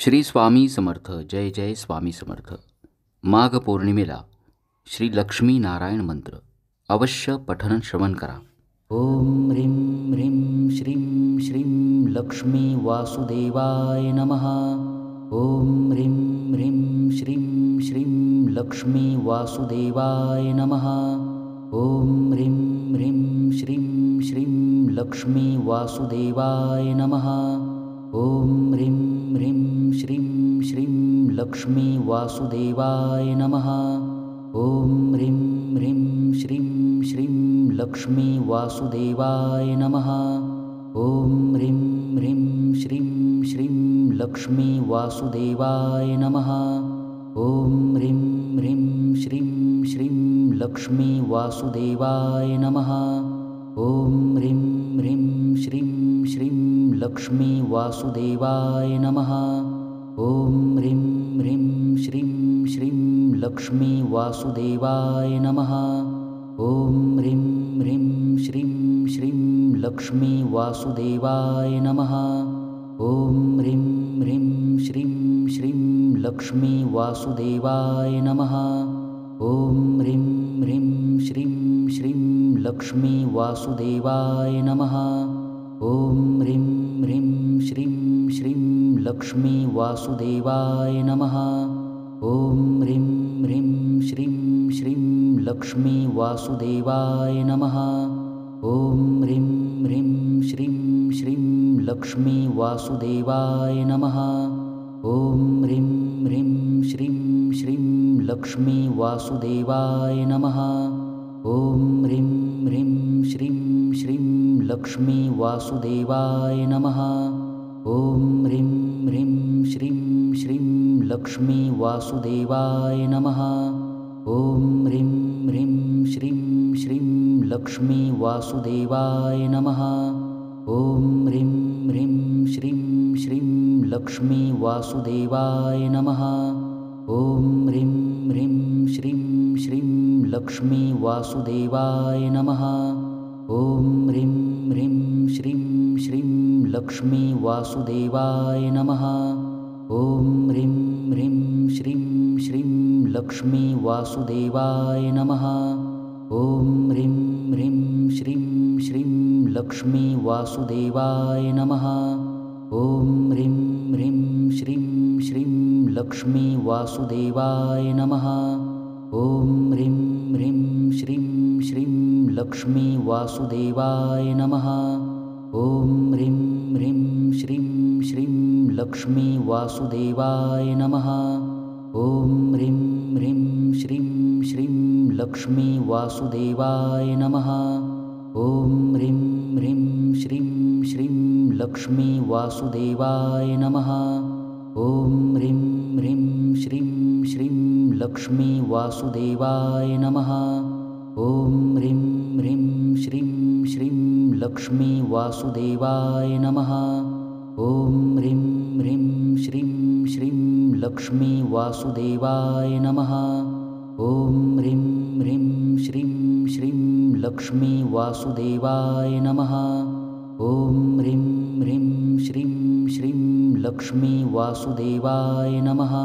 श्री स्वामी समर्थ. जय जय स्वामी समर्थ. माघ पौर्णिमेला श्री लक्ष्मी नारायण मंत्र अवश्य पठन श्रवण करा. ओम ह्रीं ह्रीं श्रीं श्रीं लक्ष्मी वासुदेवाय नमः. ओम ह्रीं ह्रीं श्रीं श्रीं लक्ष्मी वासुदेवाय नमः. ओम ह्रीं ह्रीं श्रीं श्रीं लक्ष्मी वासुदेवाय नमः. ओम ह्रीं ह्रीं श्रीं श्रीं लक्ष्मी वासुदेवाय नमः. ओम ह्रीं ह्रीं श्रीं श्रीं लक्ष्मी वासुदेवाय नमः. ओम ह्रीं ह्रीं श्रीं श्रीं लक्ष्मी वासुदेवाय नमः. ओम ह्रीं ह्रीं श्रीं श्रीं लक्ष्मी वासुदेवाय नमः. ओम ह्रीं ह्रीं श्रीं श्रीं लक्ष्मी वासुदेवाय नमः. ओम ह्रीं ह्रीं श्रीं श्रीं लक्ष्मी वासुदेवाय नमः. ओम ह्रीं ह्रीं श्रीं श्रीं लक्ष्मी वासुदेवाय नमः. ओम ह्रीं ह्रीं श्रीं श्रीं लक्ष्मी वासुदेवाय नमः. ओम ह्रीं ह्रीं श्रीं श्रीं लक्ष्मी वासुदेवाय नमः. ओम ह्रीं ह्रीं श्रीं श्रीं लक्ष्मी वासुदेवाय नमः. ओम ह्रीं ह्रीं श्रीं श्रीं लक्ष्मी वासुदेवाय नमः. ओम ह्रीं ह्रीं श्रीं श्रीं लक्ष्मी वासुदेवाय नमः. ओम ह्रीं ह्रीं श्रीं श्रीं लक्ष्मी वासुदेवाय नमः. ओम ह्रीं ह्रीं श्रीं श्रीं लक्ष्मी वासुदेवाय नमः. ओम ह्रीं ह्रीं श्रीं श्रीं लक्ष्मी वासुदेवाय नमः. ओम ह्रीं ह्रीं श्रीं श्रीं लक्ष्मी वासुदेवाय नमः. ओम ह्रीं ह्रीं श्रीं श्रीं लक्ष्मी वासुदेवाय नमः. ओम ह्रीं ह्रीं श्रीं श्रीं लक्ष्मी वासुदेवाय नमः. ओम ह्रीं ह्रीं श्रीं श्रीं लक्ष्मी वासुदेवाय नमः. ओम ह्रीं ह्रीं श्रीं श्रीं लक्ष्मी वासुदेवाय नमः. ओम ह्रीं ह्रीं श्रीं श्रीं लक्ष्मी वासुदेवाय नमः. ओम ह्रीं ह्रीं श्रीं श्रीं लक्ष्मी वासुदेवाय नमः. ओम ह्रीं ह्रीं श्रीं श्रीं लक्ष्मी वासुदेवाय नमः. ओम ह्रीं ह्रीं श्रीं श्रीं लक्ष्मी वासुदेवाय नमः. ओम ह्रीं ह्रीं श्रीं श्रीं लक्ष्मी वासुदेवाय नमः. ओम ह्रीं ह्रीं श्रीं श्रीं लक्ष्मी वासुदेवाय नमः. ओम ह्रीं ह्रीं श्रीं श्रीं लक्ष्मी वासुदेवाय नमः. ओम ह्रीं ह्रीं श्रीं श्रीं लक्ष्मी वासुदेवाय नमः. ओम ह्रीं ह्रीं श्रीं श्रीं लक्ष्मी वासुदेवाय नमः. ओम ह्रीं ह्रीं श्रीं श्रीं लक्ष्मी वासुदेवाय नमः. ओम ह्रीं ह्रीं श्रीं श्रीं लक्ष्मी वासुदेवाय नमः.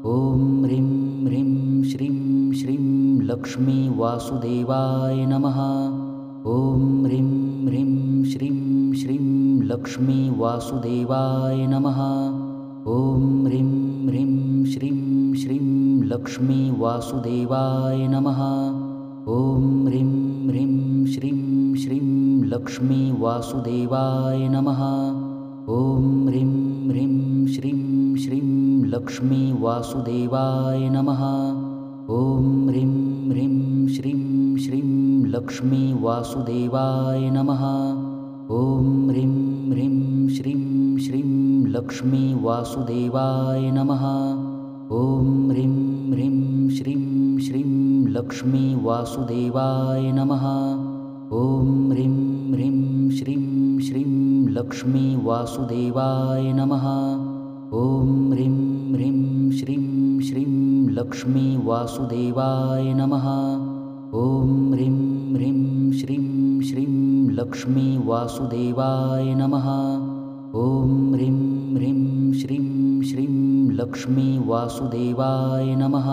ओम ह्रीं ह्रीं श्रीं श्रीं लक्ष्मी वासुदेवाय नमः. ओम ह्रीं ह्रीं श्रीं श्रीं लक्ष्मी वासुदेवाय नमः. ओम ह्रीं ह्रीं श्रीं श्रीं लक्ष्मी वासुदेवाय नमः. ओम ह्रीं ह्रीं श्रीं श्रीं लक्ष्मी वासुदेवाय नमः. ओम ह्रीं ह्रीं श्रीं श्रीं लक्ष्मी वासुदेवाय नमः. ओम ह्रीं ह्रीं श्रीं श्रीं लक्ष्मी वासुदेवाय नमः. ओम ह्रीं ह्रीं श्रीं श्रीं लक्ष्मी वासुदेवाय नमः. ओम ह्रीं ह्रीं श्रीं श्रीं लक्ष्मी वासुदेवाय नमः. ओम ह्रीं ह्रीं श्रीं श्रीं लक्ष्मी वासुदेवाय नमः. ओम ह्रीं ह्रीं श्रीं श्रीं लक्ष्मी वासुदेवाय नमः. ओम ह्रीं ह्रीं श्रीं श्रीं लक्ष्मी वासुदेवाय नमः. ओम ह्रीं ह्रीं श्रीं श्रीं लक्ष्मी वासुदेवाय नमः।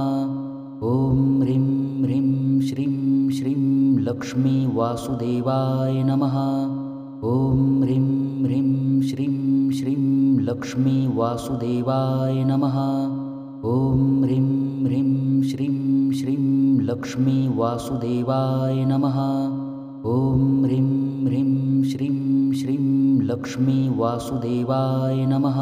ॐ ह्रीं ह्रीं श्रीं श्रीं लक्ष्मी वासुदेवाय नमः। ॐ ह्रीं ह्रीं श्रीं श्रीं लक्ष्मी वासुदेवाय नमः। ॐ ह्रीं ह्रीं श्रीं श्रीं लक्ष्मी वासुदेवाय नमः। ॐ ह्रीं ह्रीं श्रीं श्रीं लक्ष्मी वासुदेवाय नमः।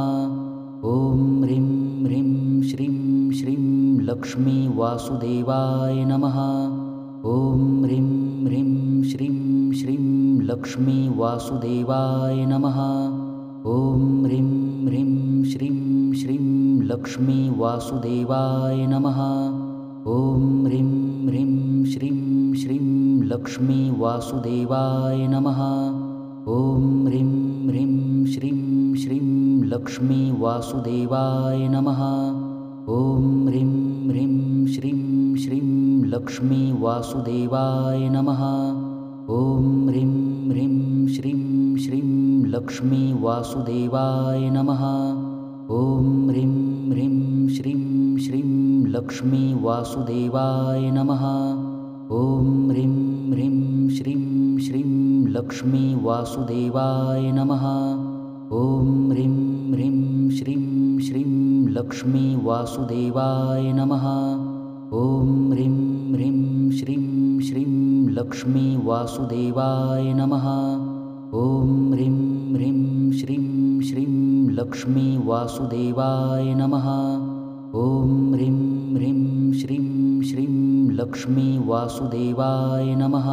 ॐ ह्रीं ह्रीं श्रीं श्रीं लक्ष्मी वासुदेवाय नमः। ॐ ह्रीं ह्रीं श्रीं श्रीं लक्ष्मी वासुदेवाय नमः। ॐ ह्रीं ह्रीं श्रीं श्रीं लक्ष्मी वासुदेवाय नमः। ॐ ह्रीं ह्रीं श्रीं श्रीं लक्ष्मी वासुदेवाय नमः। ॐ ह्रीं ह्रीं श्रीं श्रीं लक्ष्मी वासुदेवाय नमः। ॐ ह्रीं ह्रीं श्रीं श्रीं लक्ष्मी वासुदेवाय नमः। ॐ ह्रीं ह्रीं श्रीं श्रीं लक्ष्मी वासुदेवाय नमः। ॐ ह्रीं ह्रीं श्रीं श्रीं लक्ष्मी वासुदेवाय नमः। ॐ ह्रीं ह्रीं श्रीं श्रीं लक्ष्मी वासुदेवाय नमः। ॐ ह्रीं ह्रीं श्रीं श्रीं लक्ष्मी वासुदेवाय नमः। ॐ ह्रीं ह्रीं श्रीं श्रीं लक्ष्मी वासुदेवाय नमः। ॐ ह्रीं ह्रीं श्रीं श्रीं लक्ष्मी वासुदेवाय नमः। ॐ ह्रीं ह्रीं श्रीं श्रीं लक्ष्मी वासुदेवाय नमः।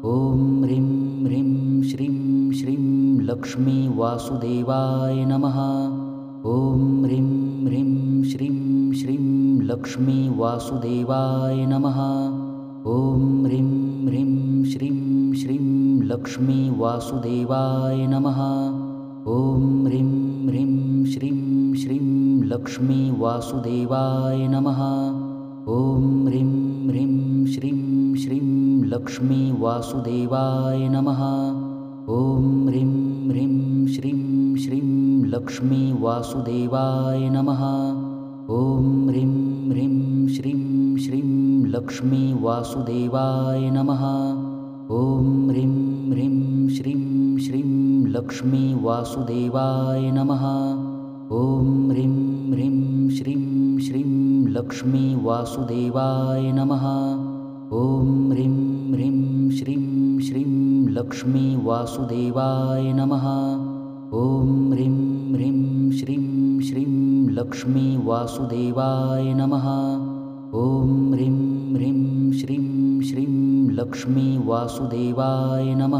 ॐ ह्रीं ह्रीं श्रीं श्रीं लक्ष्मी वासुदेवाय नमः। ॐ ह्रीं ह्रीं श्रीं श्रीं लक्ष्मी वासुदेवाय नमः। ॐ ह्रीं ह्रीं श्रीं श्रीं लक्ष्मी वासुदेवाय नमः। ॐ ह्रीं ह्रीं श्रीं श्रीं लक्ष्मी वासुदेवाय नमः। ॐ ह्रीं ह्रीं श्रीं श्रीं लक्ष्मी वासुदेवाय नमः। ॐ ह्रीं ह्रीं श्रीं श्रीं लक्ष्मी वासुदेवाय नमः। ॐ ह्रीं ह्रीं श्रीं श्रीं लक्ष्मी वासुदेवाय नमः। ॐ ह्रीं ह्रीं श्रीं श्रीं लक्ष्मी वासुदेवाय नमः। ॐ ह्रीं ह्रीं श्रीं श्रीं लक्ष्मी वासुदेवाय नमः। ॐ ह्रीं ह्रीं श्रीं श्रीं लक्ष्मी वासुदेवाय नमः। ॐ ह्रीं ह्रीं श्रीं श्रीं लक्ष्मी वासुदेवाय नमः। ॐ ह्रीं ह्रीं श्रीं श्रीं लक्ष्मी वासुदेवाय नमः।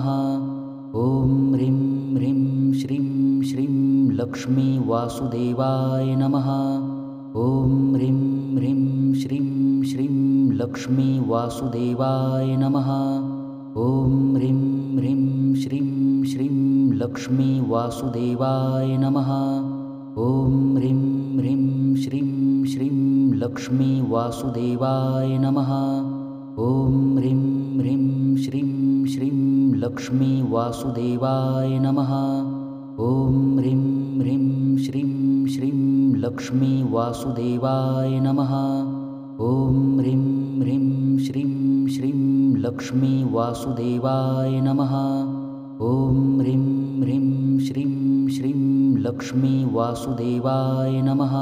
ॐ ह्रीं ह्रीं श्रीं श्रीं लक्ष्मी वासुदेवाय नमः। ॐ ह्रीं ह्रीं श्रीं श्रीं लक्ष्मी वासुदेवाय नमः। ॐ ह्रीं ह्रीं श्रीं श्रीं लक्ष्मी वासुदेवाय नमः। ॐ ह्रीं ह्रीं श्रीं श्रीं लक्ष्मी वासुदेवाय नमः। ॐ ह्रीं ह्रीं श्रीं श्रीं लक्ष्मी वासुदेवाय नमः। ॐ ह्रीं ह्रीं श्रीं श्रीं लक्ष्मी वासुदेवाय नमः। ॐ ह्रीं ह्रीं श्रीं श्रीं लक्ष्मी वासुदेवाय नमः। ॐ ह्रीं ह्रीं श्रीं श्रीं लक्ष्मी वासुदेवाय नमः।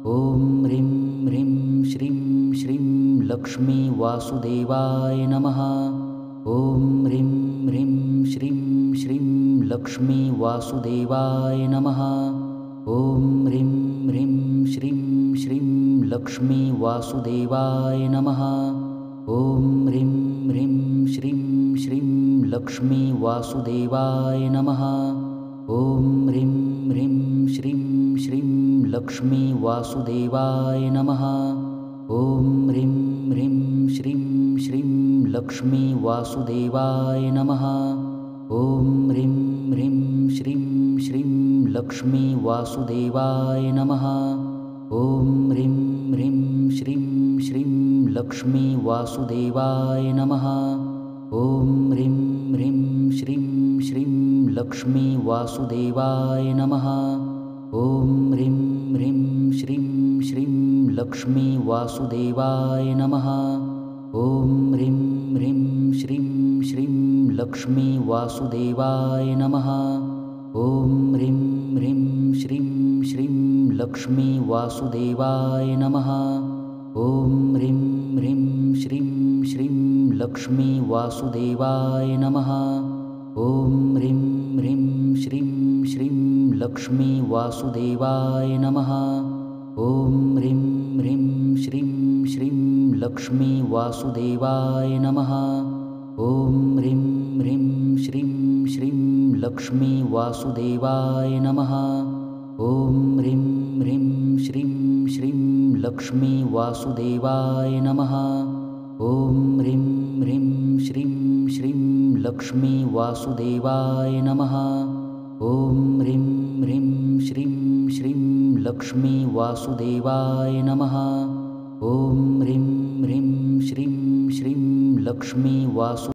ॐ ह्रीं ह्रीं श्रीं श्रीं लक्ष्मी वासुदेवाय नमः। ॐ ह्रीं ह्रीं श्रीं श्रीं लक्ष्मी वासुदेवाय नमः। ॐ ह्रीं ह्रीं श्रीं श्रीं लक्ष्मी वासुदेवाय नमः। ॐ ह्रीं ह्रीं श्रीं श्रीं लक्ष्मी वासुदेवाय नमः। ॐ ह्रीं ह्रीं श्रीं श्रीं लक्ष्मी वासुदेवाय नमः। ॐ ह्रीं ह्रीं श्रीं श्रीं लक्ष्मी वासुदेवाय नमः। ॐ ह्रीं ह्रीं श्रीं श्रीं लक्ष्मी वासुदेवाय नमः। ॐ ह्रीं ह्रीं श्रीं श्रीं लक्ष्मी वासुदेवाय नमः। ॐ ह्रीं ह्रीं श्रीं श्रीं लक्ष्मी वासुदेवाय नमः। ॐ ह्रीं ह्रीं श्रीं लक्ष्मी वासुदेवाय नमः। ॐ ह्रीं ह्रीं श्रीं श्रीं लक्ष्मी वासुदेवाय नमः। ॐ ह्रीं ह्रीं श्रीं श्रीं लक्ष्मी वासुदेवाय नमः। ॐ ह्रीं ह्रीं श्रीं श्रीं लक्ष्मी वासुदेवाय नमः। ॐ ह्रीं ह्रीं श्रीं श्रीं लक्ष्मी वासुदेवाय नमः। ॐ ह्रीं ह्रीं श्रीं श्रीं लक्ष्मी वासुदेवाय नमः। ॐ ह्रीं ह्रीं श्रीं श्रीं लक्ष्मी वासुदेवाय नमः। ॐ ह्रीं ह्रीं श्रीं श्रीं लक्ष्मी वासुदेवाय नमः। ॐ ह्रीं ह्रीं श्रीं श्रीं लक्ष्मी वासुदेवाय नमः। ॐ ह्रीं ह्रीं श्रीं श्रीं लक्ष्मी वासुदेवाय नमः। ॐ ह्रीं ह्रीं श्रीं श्रीं लक्ष्मी वासु